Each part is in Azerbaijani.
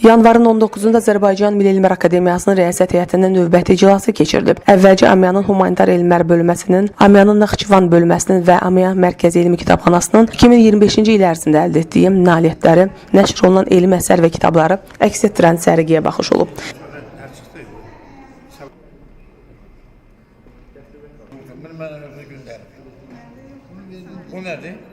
Yanvarın 19-da Azərbaycan Milli Elmlər Akademiyasının rəyasət heyətinin növbəti iclası keçirilib. Əvvəlcə Amiyanın Humanitar Elmlər bölməsinin, Amiyanın Naxçıvan bölməsinin və Amiyan Mərkəzi Elmi Kitabxanasının 2025-ci il ərzində əldə etdiyi nailiyyətləri, nəşr olunan elmi əsər və kitabları əks etdirən sərgiyə baxış olub. Bu nədir?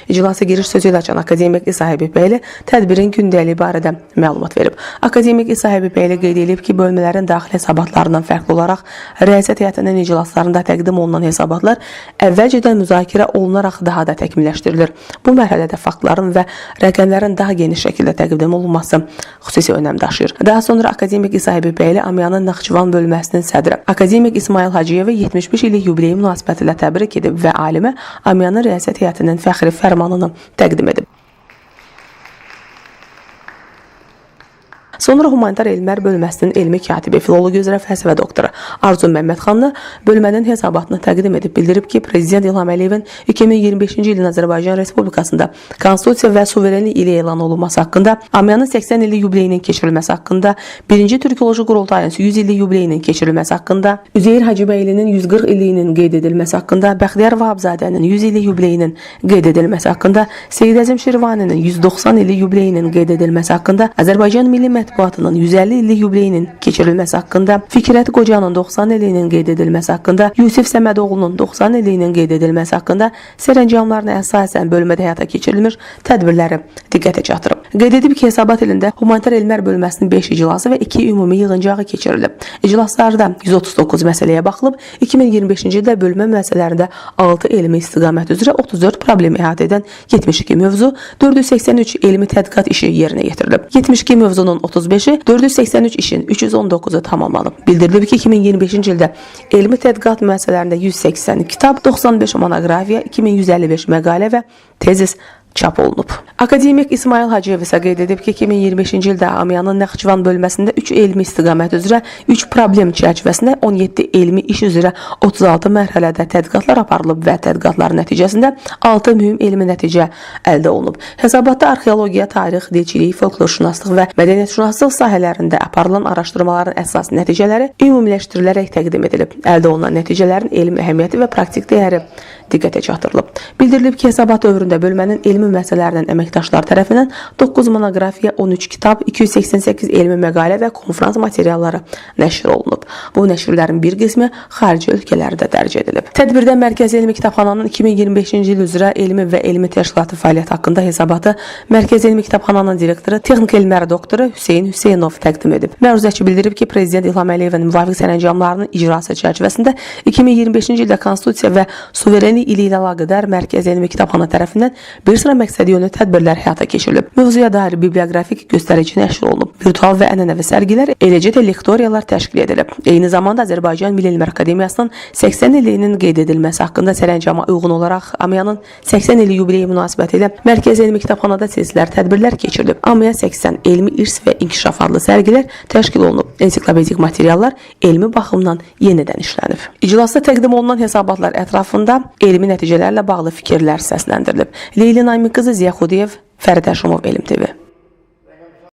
İclasa giriş sözü ilə açan akademik İsa Həbibbəyli tədbirin gündəliyi barədə məlumat verib. Akademik İsa Həbibbəyli qeyd edib ki, bölmələrin daxili hesabatlarından fərqli olaraq rəyasət heyətinin iclaslarında təqdim olunan hesabatlar əvvəlcədən müzakirə olunaraq daha da təkmilləşdirilir. Bu mərhələdə faktların və rəqəmlərin daha geniş şəkildə təqdim olunması xüsusi önəm daşıyır. Daha sonra akademik İsa Həbibbəyli Amiyanın Naxçıvan bölməsinin sədri akademik İsmail Hacıyevi 75 illik yubileyi münasibətilə təbrik edib və alimə Amiyanın rəyasət heyətinin fəxri fərmanını təqdim edib. Sonra Humanitar Elmlər bölməsinin elmi katibi, filologiya üzrə fəlsəfə doktoru Arzu Məmmədxanlı bölmənin hesabatını təqdim edib, bildirib ki, Prezident İlham Əliyevin 2025-ci ilin Azərbaycan Respublikasında Konstitusiya və suverenlik ili elan olunması haqqında, Amiyanın 80 illik yubileyinin keçirilməsi haqqında, 1-ci Türkoloji Qurultayın 100 illik yubileyinin keçirilməsi haqqında, Üzeyir Hacıbəylinin 140 illiyinin qeyd edilməsi haqqında, Bəxtiyar Vahabzadənin 100 illik yubileyinin qeyd edilməsi haqqında, Seyid Əzim Şirvaninin 190 illik yubileyinin qeyd edilməsi haqqında, Azərbaycan Milli Mətbuatının 150 illik yubileyinin keçirilməsi haqqında, Fikrət Qocanın 90 illiyinin qeyd edilməsi haqqında, Yusif Səmədoğlu'nun 90 illiyinin qeyd edilməsi haqqında sərəncamlarına əsasən bölmədə həyata keçirilmiş tədbirləri diqqətə çatdırıb. Qeyd edib ki, hesabat ilində Humanitar Elmlər bölməsinin 5 iclası və 2 ümumi yığıncağı keçirilib. İclaslarda 139 məsələyə baxılıb, 2025-ci ildə bölmə məsələlərində 6 elmi istiqamət üzrə 34 problemi əhatə edən 72 mövzu, 483 elmi tədqiqat işi yerinə yetirilib. 72 mövzunun 35-i, 483 işin 319-u tamamlanıb. Bildirilib ki, 2025-ci ildə elmi tədqiqat müəssisələrində 180 kitab, 95 monoqrafiya, 2155 məqalə və tezis çap olunub. Akademik İsmail Hacıyev isə qeyd edib ki, 2025-ci ildə Amiyanın Naxçıvan bölməsində 3 elmi istiqamət üzrə 3 problem çərçivəsində 17 elmi iş üzrə 36 mərhələdə tədqiqatlar aparılıb və tədqiqatların nəticəsində 6 mühüm elmi nəticə əldə olunub. Hesabatda arxeologiya, tarix, dilçilik, folklorşünaslıq və mədəniyyətşünaslıq sahələrində aparılan araşdırmaların əsas nəticələri ümumiləşdirilərək təqdim edilib. Əldə olunan nəticələrin elmi əhəmiyyəti və praktik dəyəri diqqətə çatdırılıb. Bildirilib ki, hesabat dövründə bölmənin elmi məsələlərinin əməkdaşlar tərəfindən 9 monoqrafiya, 13 kitab, 288 elmi məqalə və konferans materialları nəşr olunub. Bu nəşrlərin bir qismi xarici ölkələrdə dərc edilib. Tədbirdə Mərkəzi Elmi Kitabxananın 2025-ci il üzrə elmi və elmi təşkilatı fəaliyyəti haqqında hesabatı Mərkəzi Elmi Kitabxananın direktoru, texnik elmlər doktoru Hüseyn Hüseynov təqdim edib. Məruzəçi bildirib ki, Prezident İlham Əliyevin müvafiq sərəncamlarının icrası çərçivəsində 2025-ci ildə Konstitusiya və suverenlik ili ilə əlaqədar Mərkəzi Elmi Kitabxana tərəfindən bir sıra məqsədyönlü tədbirlər həyata keçirilib. Mövzuya dair biblioqrafik göstərici nəşr olunub. Virtual və ənənəvi sərgilər, eləcə də lektoriyalar təşkil edilib. Eyni zamanda Azərbaycan Milli Elmlər Akademiyasının 80 illiyinin qeyd edilməsi haqqında sərəncama uyğun olaraq Amiyanın 80 illik yubileyi münasibətilə Mərkəzi Elmi Kitabxanada silsilə tədbirlər keçirilib. Amiya 80 elmi irs və inkişaf adlı sərgilər təşkil olunub. Ensiklopedik materiallar elmi baxımdan yenidən işlənib. İclasda təqdim olunan hesabatlar ətrafında elmi nəticələrlə bağlı fikirlər səsləndirilib. Leyli Naymi qızı Ziya Xudiyev, Fərid Həşimov, Elm TV.